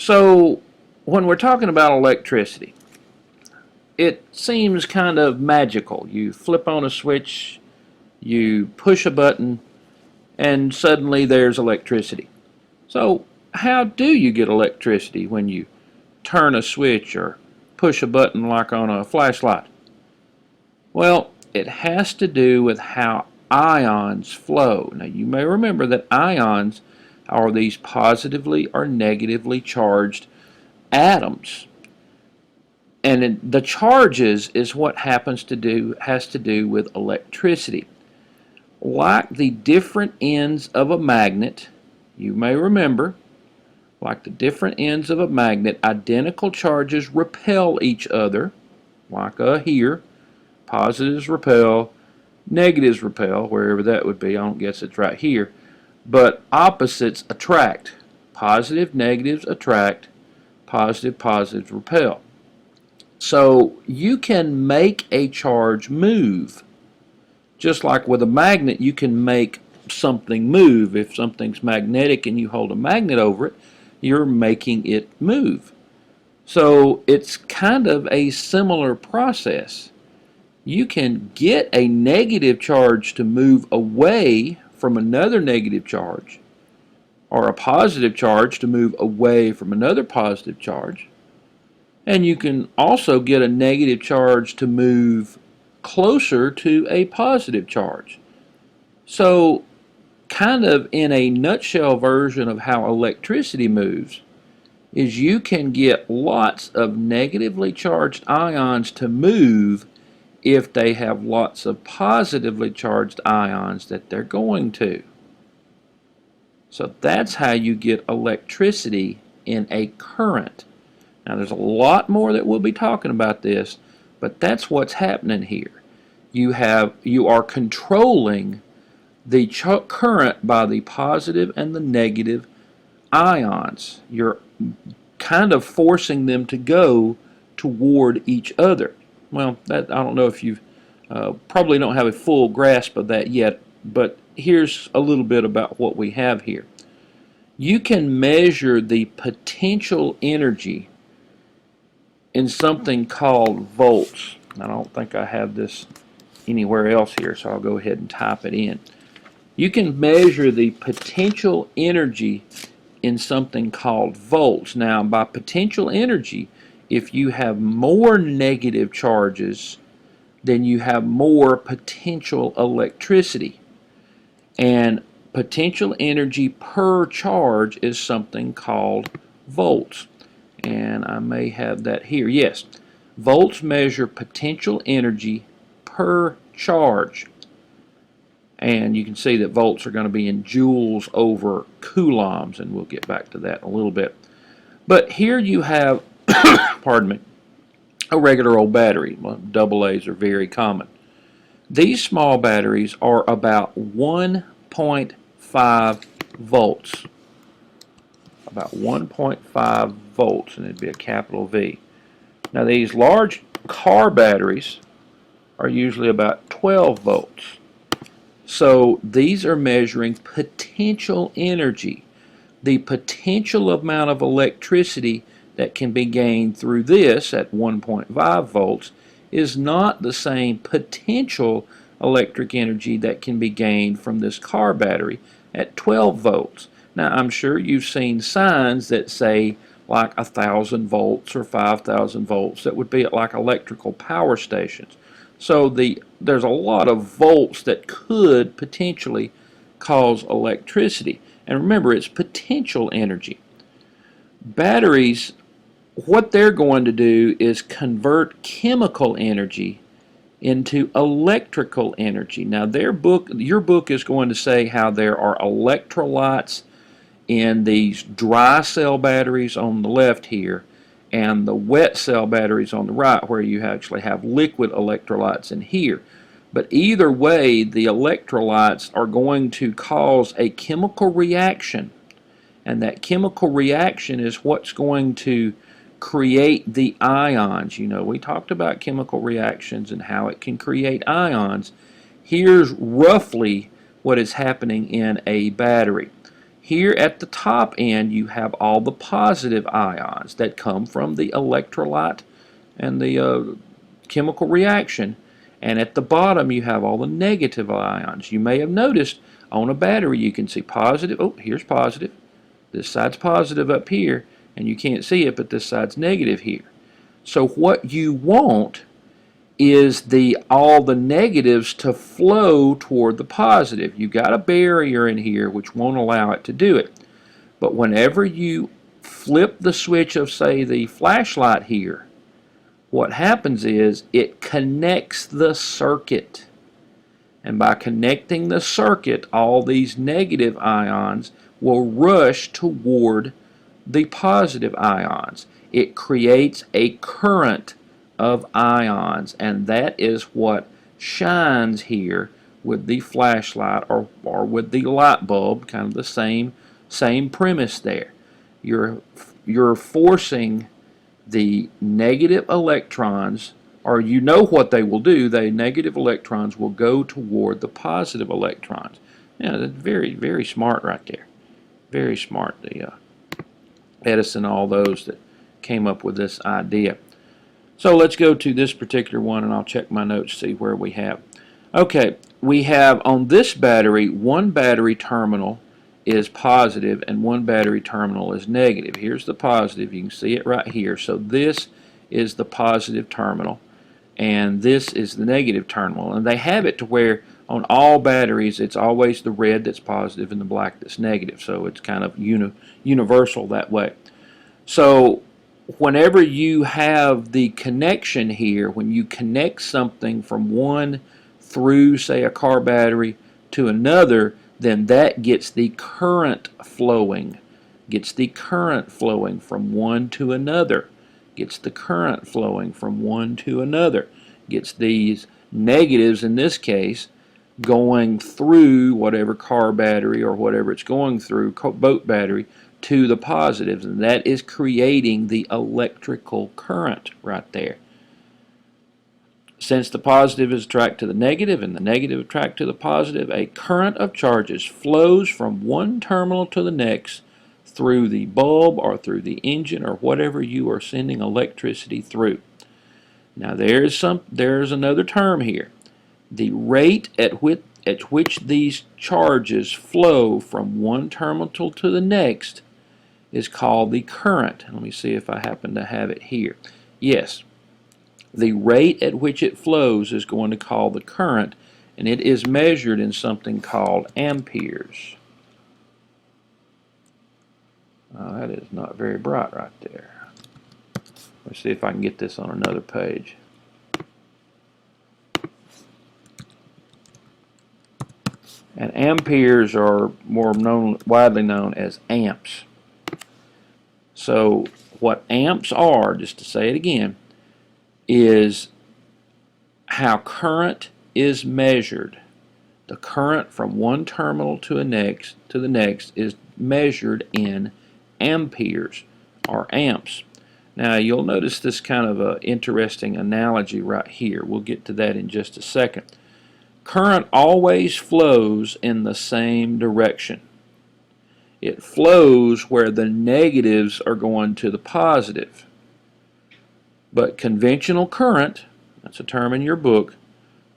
So when we're talking about electricity, it seems kind of magical. You flip on a switch, you push a button, and suddenly there's electricity. So how do you get electricity when you turn a switch or push a button like on a flashlight? Well, it has to do with how ions flow. Now you may remember that ions are these positively or negatively charged atoms. And the charges is what has to do with electricity. Like the different ends of a magnet, you may remember, like the different ends of a magnet, identical charges repel each other, like here. Positives repel, negatives repel, wherever that would be. I don't guess it's right here. But opposites attract. Positive, negatives attract, positive, positives repel. So you can make a charge move. Just like with a magnet, you can make something move. If something's magnetic and you hold a magnet over it, you're making it move. So it's kind of a similar process. You can get a negative charge to move away from another negative charge, or a positive charge to move away from another positive charge. And you can also get a negative charge to move closer to a positive charge. So, kind of in a nutshell version of how electricity moves, is you can get lots of negatively charged ions to move if they have lots of positively charged ions that they're going to. So that's how you get electricity in a current. Now there's a lot more that we'll be talking about this, but that's what's happening here. You are controlling the current by the positive and the negative ions. You're kind of forcing them to go toward each other. Well, I don't know if you've probably don't have a full grasp of that yet, but here's a little bit about what we have here. You can measure the potential energy in something called volts. I don't think I have this anywhere else here, so I'll go ahead and type it in. You can measure the potential energy in something called volts. Now, by potential energy, if you have more negative charges, then you have more potential electricity. And potential energy per charge is something called volts. And I may have that here. Yes, volts measure potential energy per charge. And you can see that volts are going to be in joules over coulombs, and we'll get back to that in a little bit. But here you have, pardon me, a regular old battery. Well, double A's are very common. These small batteries are about 1.5 volts. About 1.5 volts, and it'd be a capital V. Now these large car batteries are usually about 12 volts. So these are measuring potential energy. The potential amount of electricity that can be gained through this at 1.5 volts is not the same potential electric energy that can be gained from this car battery at 12 volts. Now I'm sure you've seen signs that say like 1,000 volts or 5,000 volts that would be at like electrical power stations. So there's a lot of volts that could potentially cause electricity. And remember, it's potential energy. Batteries, what they're going to do is convert chemical energy into electrical energy. Now your book is going to say how there are electrolytes in these dry cell batteries on the left here, and the wet cell batteries on the right, where you actually have liquid electrolytes in here. But either way, the electrolytes are going to cause a chemical reaction, and that chemical reaction is what's going to create the ions. You know, we talked about chemical reactions and how it can create ions. Here's roughly what is happening in a battery. Here at the top end you have all the positive ions that come from the electrolyte and the chemical reaction, and at the bottom you have all the negative ions. You may have noticed on a battery you can see positive. Oh, here's positive. This side's positive up here, and you can't see it, but this side's negative here. So what you want is all the negatives to flow toward the positive. You've got a barrier in here which won't allow it to do it. But whenever you flip the switch of, say, the flashlight here, what happens is it connects the circuit. And by connecting the circuit, all these negative ions will rush toward the positive ions. It creates a current of ions, and that is what shines here with the flashlight or with the light bulb, kind of the same premise there. You're forcing the negative electrons, or you know what they will do. The negative electrons will go toward the positive electrons. Yeah, that's very, very smart right there. Very smart. The Edison, all those that came up with this idea. So let's go to this particular one, and I'll check my notes to see where we have. Okay, we have on this battery, one battery terminal is positive and one battery terminal is negative. Here's the positive. You can see it right here. So this is the positive terminal, and this is the negative terminal. And they have it to where on all batteries it's always the red that's positive and the black that's negative. So it's kind of universal that way. So whenever you have the connection here, when you connect something from one through, say, a car battery to another, then that gets the current flowing. Gets the current flowing from one to another. Gets the current flowing from one to another. Gets these negatives, in this case, going through whatever car battery or whatever it's going through, boat battery, to the positives, and that is creating the electrical current right there. Since the positive is attracted to the negative and the negative attracted to the positive, a current of charges flows from one terminal to the next through the bulb or through the engine or whatever you are sending electricity through. Now there's another term here. The rate at which these charges flow from one terminal to the next is called the current. Let me see if I happen to have it here. Yes, the rate at which it flows is going to call the current, and it is measured in something called amperes. That is not very bright right there. Let's see if I can get this on another page. And amperes are more widely known as amps. So what amps are, just to say it again, is how current is measured. The current from one terminal to the next is measured in amperes or amps. Now you'll notice this kind of an interesting analogy right here. We'll get to that in just a second. Current always flows in the same direction. It flows where the negatives are going to the positive. But conventional current, that's a term in your book,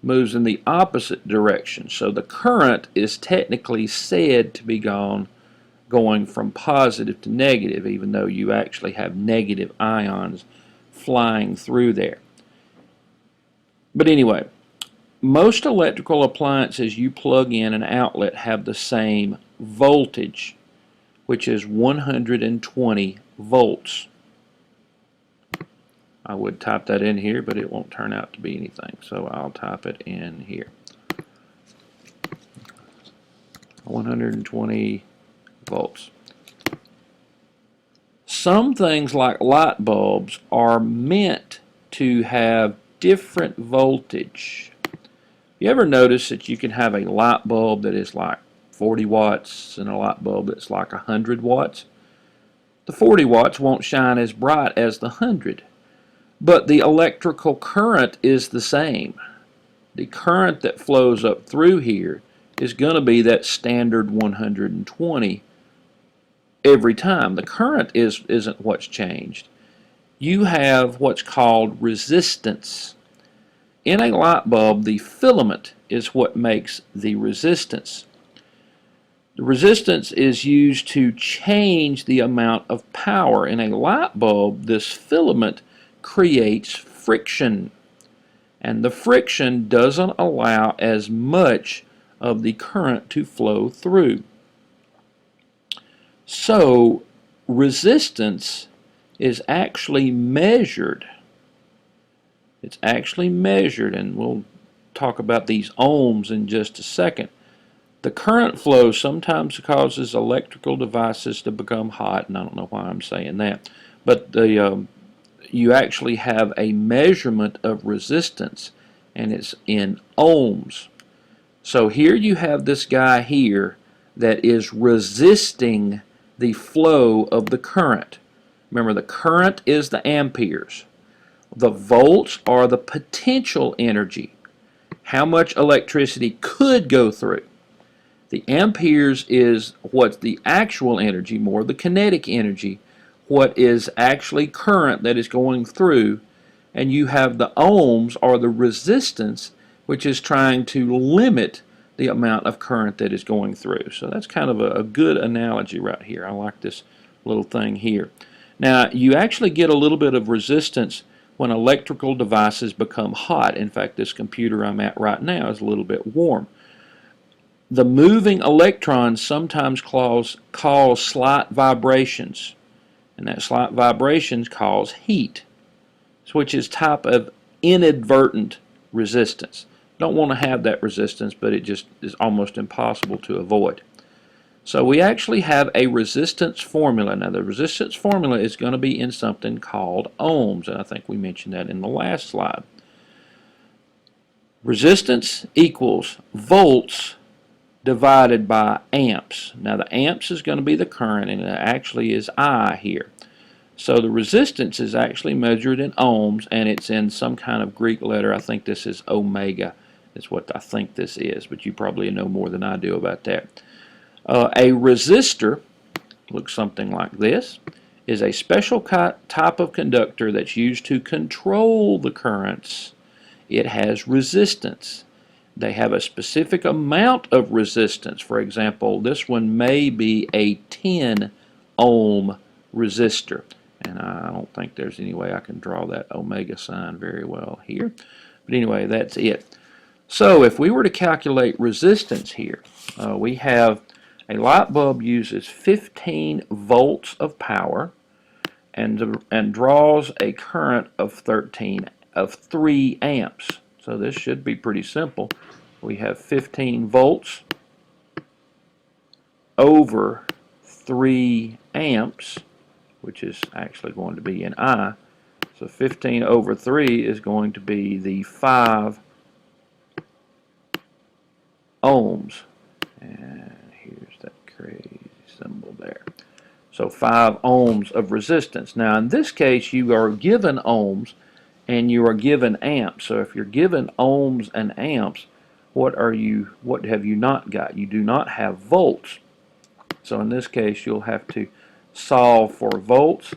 moves in the opposite direction. So the current is technically said to be going from positive to negative, even though you actually have negative ions flying through there. But anyway, most electrical appliances you plug in an outlet have the same voltage, which is 120 volts. I would type that in here, but it won't turn out to be anything, so I'll type it in here. 120 volts. Some things like light bulbs are meant to have different voltage. You ever notice that you can have a light bulb that is like 40 watts and a light bulb that's like 100 watts? The 40 watts won't shine as bright as the 100. But the electrical current is the same. The current that flows up through here is going to be that standard 120 every time. The current isn't what's changed. You have what's called resistance. In a light bulb, the filament is what makes the resistance. The resistance is used to change the amount of power. In a light bulb, this filament creates friction, and the friction doesn't allow as much of the current to flow through. So resistance is actually measured. It's actually measured, and we'll talk about these ohms in just a second. The current flow sometimes causes electrical devices to become hot, and I don't know why I'm saying that, but you actually have a measurement of resistance, and it's in ohms. So here you have this guy here that is resisting the flow of the current. Remember, the current is the amperes. The volts are the potential energy, how much electricity could go through. The amperes is what's the actual energy, more the kinetic energy, what is actually current that is going through, and you have the ohms or the resistance, which is trying to limit the amount of current that is going through. So that's kind of a good analogy right here. I like this little thing here. Now, you actually get a little bit of resistance when electrical devices become hot. In fact, this computer I'm at right now is a little bit warm. The moving electrons sometimes cause slight vibrations, and that slight vibrations cause heat, which is type of inadvertent resistance. Don't want to have that resistance, but it just is almost impossible to avoid. So we actually have a resistance formula. Now the resistance formula is going to be in something called ohms, and I think we mentioned that in the last slide. Resistance equals volts divided by amps. Now the amps is going to be the current, and it actually is I here. So the resistance is actually measured in ohms, and it's in some kind of Greek letter. I think this is omega is what I think this is, but you probably know more than I do about that. A resistor looks something like this, is a special type of conductor that's used to control the currents. It has resistance. They have a specific amount of resistance. For example, this one may be a 10 ohm resistor. And I don't think there's any way I can draw that omega sign very well here. But anyway, that's it. So if we were to calculate resistance here, we have a light bulb uses 15 volts of power and draws a current of 3 amps. So this should be pretty simple. We have 15 volts over 3 amps, which is actually going to be in I. So 15 over 3 is going to be the 5 ohms. And here's that crazy symbol there. So 5 ohms of resistance. Now in this case you are given ohms and you are given amps. So if you're given ohms and amps, what have you not got? You do not have volts. So in this case you'll have to solve for volts,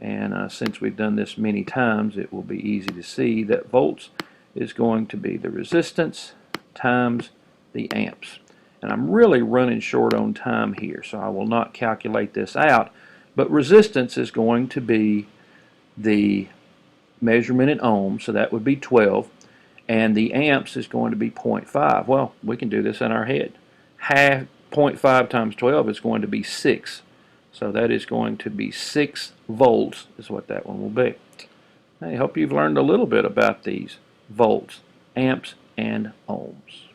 and since we've done this many times, it will be easy to see that volts is going to be the resistance times the amps. And I'm really running short on time here, so I will not calculate this out, but resistance is going to be the measurement in ohms, so that would be 12, and the amps is going to be 0.5. Well, we can do this in our head. 0.5 times 12 is going to be 6. So that is going to be 6 volts is what that one will be. I hope you've learned a little bit about these volts, amps, and ohms.